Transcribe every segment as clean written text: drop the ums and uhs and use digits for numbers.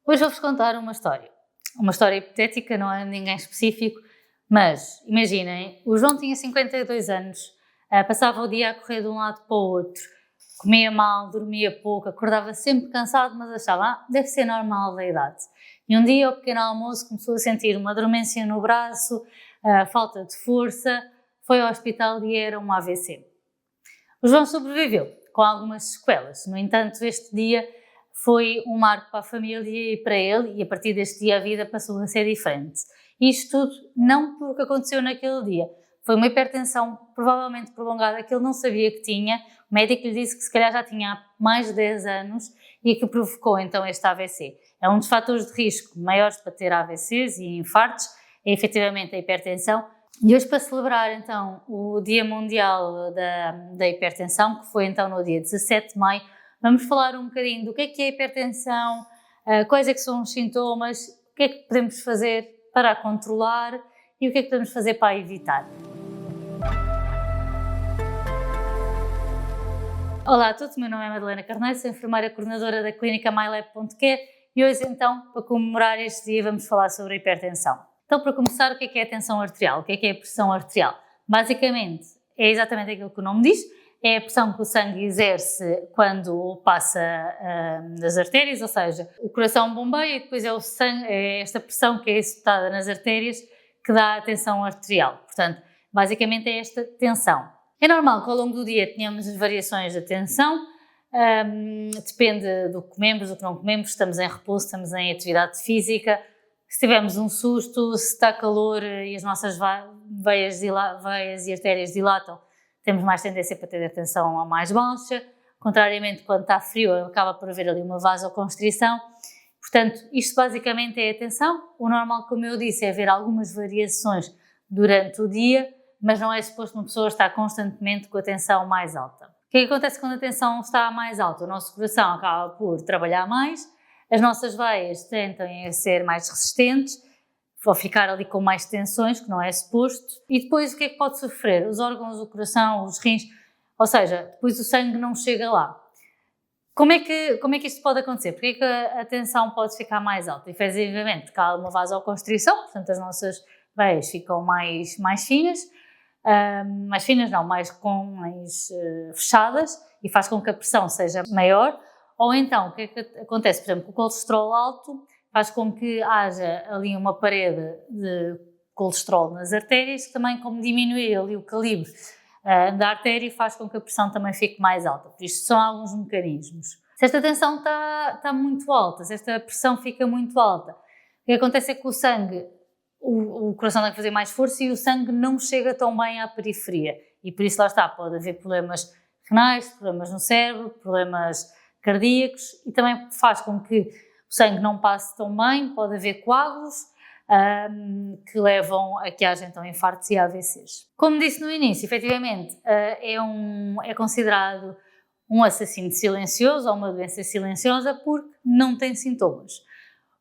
Hoje vou-vos contar uma história. Uma história hipotética, não é ninguém específico, mas imaginem, o João tinha 52 anos, passava o dia a correr de um lado para o outro, comia mal, dormia pouco, acordava sempre cansado, mas achava, deve ser normal da idade. E um dia, ao pequeno almoço, começou a sentir uma dormência no braço, falta de força, foi ao hospital e era um AVC. O João sobreviveu, com algumas sequelas. No entanto, este dia foi um marco para a família e para ele, e a partir deste dia a vida passou a ser diferente. Isto tudo não por o que aconteceu naquele dia. Foi uma hipertensão provavelmente prolongada que ele não sabia que tinha. O médico lhe disse que se calhar já tinha há mais de 10 anos e que provocou então este AVC. É um dos fatores de risco maiores para ter AVCs e infartos, é efetivamente a hipertensão. E hoje, para celebrar então o Dia Mundial da Hipertensão, que foi então no dia 17 de maio, vamos falar um bocadinho do que é a hipertensão, quais é que são os sintomas, o que é que podemos fazer para a controlar e o que é que podemos fazer para a evitar. Olá a todos, meu nome é Madalena Carneiro, sou enfermeira coordenadora da clínica MyLab.care e hoje então, para comemorar este dia, vamos falar sobre a hipertensão. Então, para começar, o que é a tensão arterial? O que é a pressão arterial? Basicamente, é exatamente aquilo que o nome diz, é a pressão que o sangue exerce quando passa nas artérias, ou seja, o coração bombeia e depois é o sangue, é esta pressão que é executada nas artérias que dá a tensão arterial. Portanto, basicamente é esta tensão. É normal que ao longo do dia tenhamos as variações da tensão, depende do que comemos, do que não comemos, estamos em repouso, estamos em atividade física, se tivermos um susto, se está calor e as nossas veias e artérias dilatam, temos mais tendência para ter a tensão a mais baixa, contrariamente quando está frio acaba por haver ali uma vasoconstrição. Portanto, isto basicamente é a tensão. O normal, como eu disse, é haver algumas variações durante o dia, mas não é suposto uma pessoa estar constantemente com a tensão mais alta. O que é que acontece quando a tensão está mais alta? O nosso coração acaba por trabalhar mais, as nossas veias tendem a ser mais resistentes, ou ficar ali com mais tensões, que não é suposto, e depois o que é que pode sofrer? Os órgãos, o coração, os rins, ou seja, depois o sangue não chega lá. Como é que isto pode acontecer? Porque é que a tensão pode ficar mais alta? Efetivamente, porque há uma vasoconstrição, portanto as nossas veias ficam mais finas, mais fechadas e faz com que a pressão seja maior, ou então o que é que acontece? Por exemplo, o colesterol alto faz com que haja ali uma parede de colesterol nas artérias, que também, como diminui ali o calibre da artéria, faz com que a pressão também fique mais alta. Por isto são alguns mecanismos. Se esta tensão está muito alta, se esta pressão fica muito alta, o que acontece é que o sangue, o coração tem que fazer mais força e o sangue não chega tão bem à periferia. E por isso lá está, pode haver problemas renais, problemas no cérebro, problemas cardíacos e também faz com que o sangue não passe tão bem, pode haver coágulos que levam a que haja então infartos e AVCs. Como disse no início, efetivamente é considerado um assassino silencioso ou uma doença silenciosa porque não tem sintomas.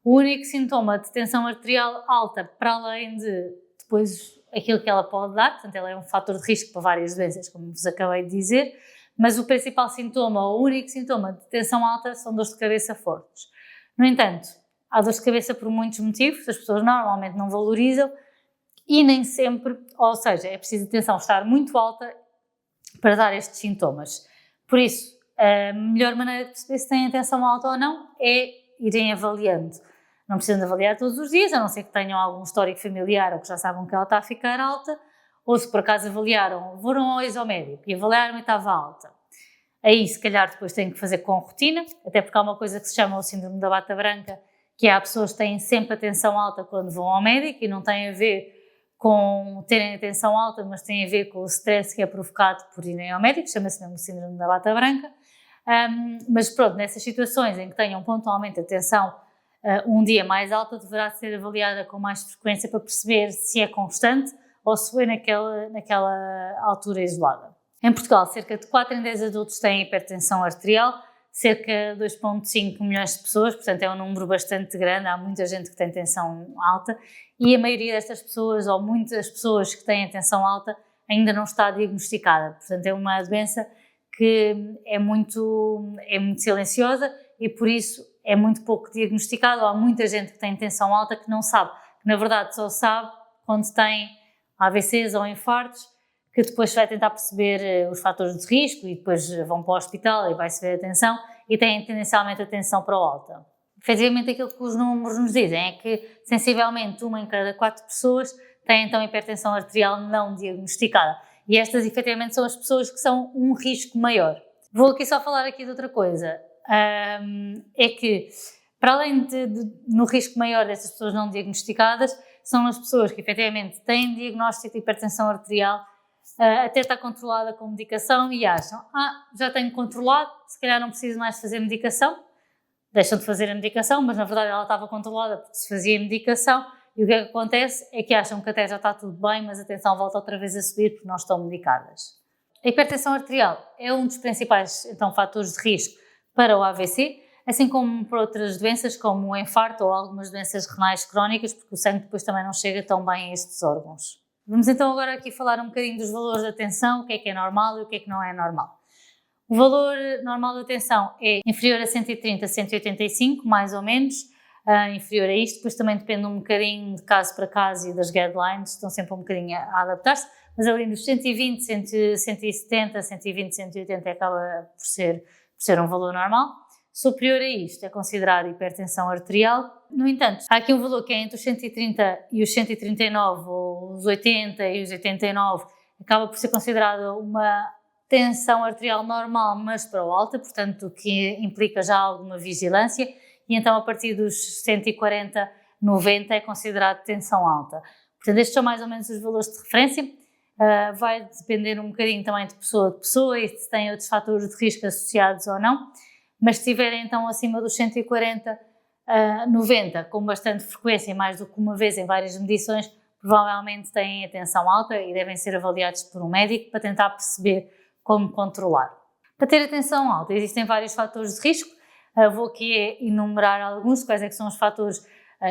O único sintoma de tensão arterial alta, para além de depois aquilo que ela pode dar, portanto ela é um fator de risco para várias doenças, como vos acabei de dizer, mas o principal sintoma, o único sintoma de tensão alta são dores de cabeça fortes. No entanto, há dores de cabeça por muitos motivos, as pessoas normalmente não valorizam e nem sempre, ou seja, é preciso a tensão estar muito alta para dar estes sintomas. Por isso, a melhor maneira de perceber se têm a tensão alta ou não é irem avaliando. Não precisam de avaliar todos os dias, a não ser que tenham algum histórico familiar ou que já sabem que ela está a ficar alta, ou se por acaso avaliaram, foram ao médico e avaliaram e estava alta. Aí, se calhar, depois têm que fazer com rotina, até porque há uma coisa que se chama o síndrome da bata branca, que há pessoas que têm sempre a tensão alta quando vão ao médico e não tem a ver com terem a tensão alta, mas tem a ver com o stress que é provocado por irem ao médico, chama-se mesmo o síndrome da bata branca. Mas pronto, nessas situações em que tenham pontualmente a tensão um dia mais alta, deverá ser avaliada com mais frequência para perceber se é constante ou se foi naquela altura isolada. Em Portugal, cerca de 4 em 10 adultos têm hipertensão arterial, cerca de 2,5 milhões de pessoas, portanto é um número bastante grande, há muita gente que tem tensão alta e a maioria destas pessoas, ou muitas pessoas que têm tensão alta, ainda não está diagnosticada, portanto é uma doença que é muito silenciosa e por isso é muito pouco diagnosticado, há muita gente que tem tensão alta que não sabe, que na verdade só sabe quando tem AVCs ou infartos, que depois vai tentar perceber os fatores de risco e depois vão para o hospital e vai-se ver a tensão e têm tendencialmente a tensão para o alta. Efetivamente aquilo que os números nos dizem é que sensivelmente 1 em cada 4 pessoas tem então hipertensão arterial não diagnosticada e estas efetivamente são as pessoas que são um risco maior. Vou aqui só falar aqui de outra coisa, é que para além no risco maior destas pessoas não diagnosticadas, são as pessoas que efetivamente têm diagnóstico de hipertensão arterial, até está controlada com medicação e acham, já tenho controlado, se calhar não preciso mais fazer medicação, deixam de fazer a medicação, mas na verdade ela estava controlada porque se fazia medicação e o que é que acontece é que acham que até já está tudo bem, mas a tensão volta outra vez a subir porque não estão medicadas. A hipertensão arterial é um dos principais então, fatores de risco para o AVC, assim como para outras doenças como o infarto ou algumas doenças renais crónicas, porque o sangue depois também não chega tão bem a estes órgãos. Vamos então agora aqui falar um bocadinho dos valores da tensão, o que é normal e o que é que não é normal. O valor normal da tensão é inferior a 130 a 185, mais ou menos, inferior a isto, depois também depende um bocadinho de caso para caso e das guidelines, estão sempre um bocadinho a adaptar-se, mas ali nos 120, 170, 120, 180 acaba por ser um valor normal. Superior a isto é considerado hipertensão arterial. No entanto, há aqui um valor que é entre os 130 e os 139, ou os 80 e os 89, acaba por ser considerado uma tensão arterial normal, mas para o alta, portanto, o que implica já alguma vigilância, e então a partir dos 140, 90 é considerado tensão alta. Portanto, estes são mais ou menos os valores de referência. Vai depender um bocadinho também de pessoa e se tem outros fatores de risco associados ou não. Mas se estiverem então acima dos 140, 90, com bastante frequência, mais do que uma vez em várias medições, provavelmente têm a tensão alta e devem ser avaliados por um médico para tentar perceber como controlar. Para ter a tensão alta existem vários fatores de risco, vou aqui enumerar alguns, quais é que são os fatores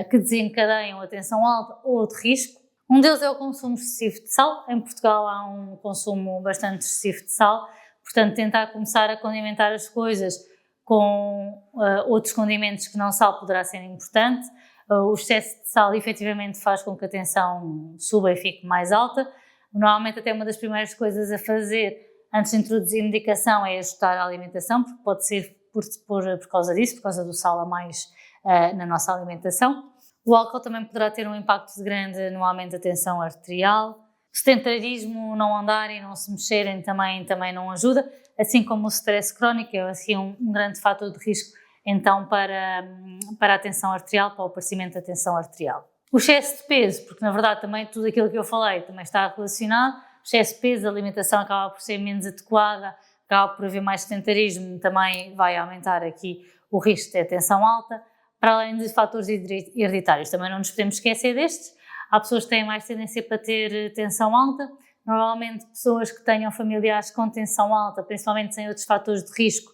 que desencadeiam a tensão alta ou de risco. Um deles é o consumo excessivo de sal. Em Portugal há um consumo bastante excessivo de sal, portanto tentar começar a condimentar as coisas com outros condimentos que não sal poderá ser importante. O excesso de sal efetivamente faz com que a tensão suba e fique mais alta. Normalmente até uma das primeiras coisas a fazer antes de introduzir medicação é ajustar a alimentação, porque pode ser por causa disso, por causa do sal a mais na nossa alimentação. O álcool também poderá ter um impacto grande no aumento da tensão arterial. O sedentarismo, não andarem, não se mexerem também não ajuda, assim como o stress crónico é assim, um grande fator de risco então para a tensão arterial, para o aparecimento da tensão arterial. O excesso de peso, porque na verdade também tudo aquilo que eu falei também está relacionado, o excesso de peso, a alimentação acaba por ser menos adequada, acaba por haver mais sedentarismo, também vai aumentar aqui o risco de ter tensão alta, para além de fatores hereditários. Também não nos podemos esquecer destes. Há pessoas que têm mais tendência para ter tensão alta, normalmente pessoas que tenham familiares com tensão alta, principalmente sem outros fatores de risco,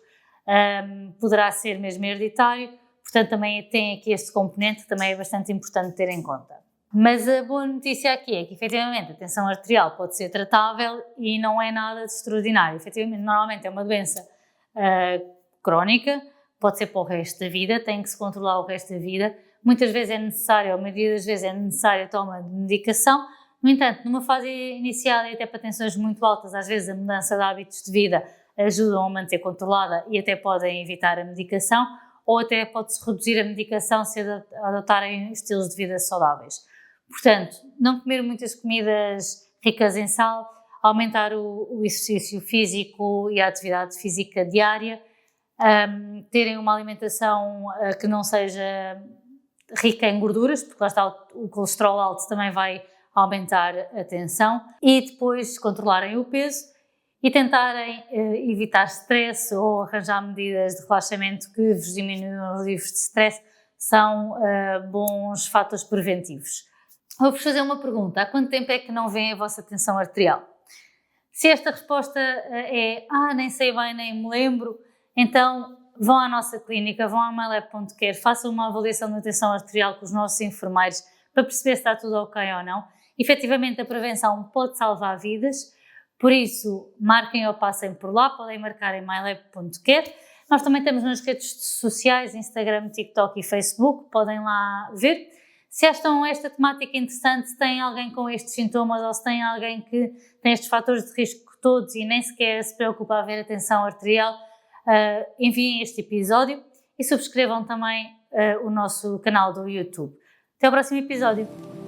poderá ser mesmo hereditário, portanto também tem aqui este componente que também é bastante importante ter em conta. Mas a boa notícia aqui é que efetivamente a tensão arterial pode ser tratável e não é nada de extraordinário. Efetivamente, normalmente é uma doença crónica, pode ser para o resto da vida, tem que se controlar o resto da vida. Muitas vezes é necessário, a maioria das vezes é necessária a toma de medicação. No entanto, numa fase inicial e até para tensões muito altas, às vezes a mudança de hábitos de vida ajudam a manter controlada e até podem evitar a medicação, ou até pode-se reduzir a medicação se adotarem estilos de vida saudáveis. Portanto, não comer muitas comidas ricas em sal, aumentar o exercício físico e a atividade física diária, terem uma alimentação que não seja rica em gorduras, porque lá está o colesterol alto também vai aumentar a tensão, e depois controlarem o peso e tentarem evitar stress ou arranjar medidas de relaxamento que vos diminuam os níveis de stress, são bons fatores preventivos. Vou-vos fazer uma pergunta: há quanto tempo é que não vem a vossa tensão arterial? Se esta resposta é nem sei bem, nem me lembro, então vão à nossa clínica, vão à mylab.care, façam uma avaliação da tensão arterial com os nossos enfermeiros para perceber se está tudo ok ou não. Efetivamente a prevenção pode salvar vidas, por isso marquem ou passem por lá, podem marcar em mylab.care. Nós também estamos nas redes sociais, Instagram, TikTok e Facebook, podem lá ver. Se acham esta temática interessante, se têm alguém com estes sintomas ou se tem alguém que tem estes fatores de risco todos e nem sequer se preocupa a ver a tensão arterial, enviem este episódio e subscrevam também o nosso canal do YouTube. Até ao próximo episódio.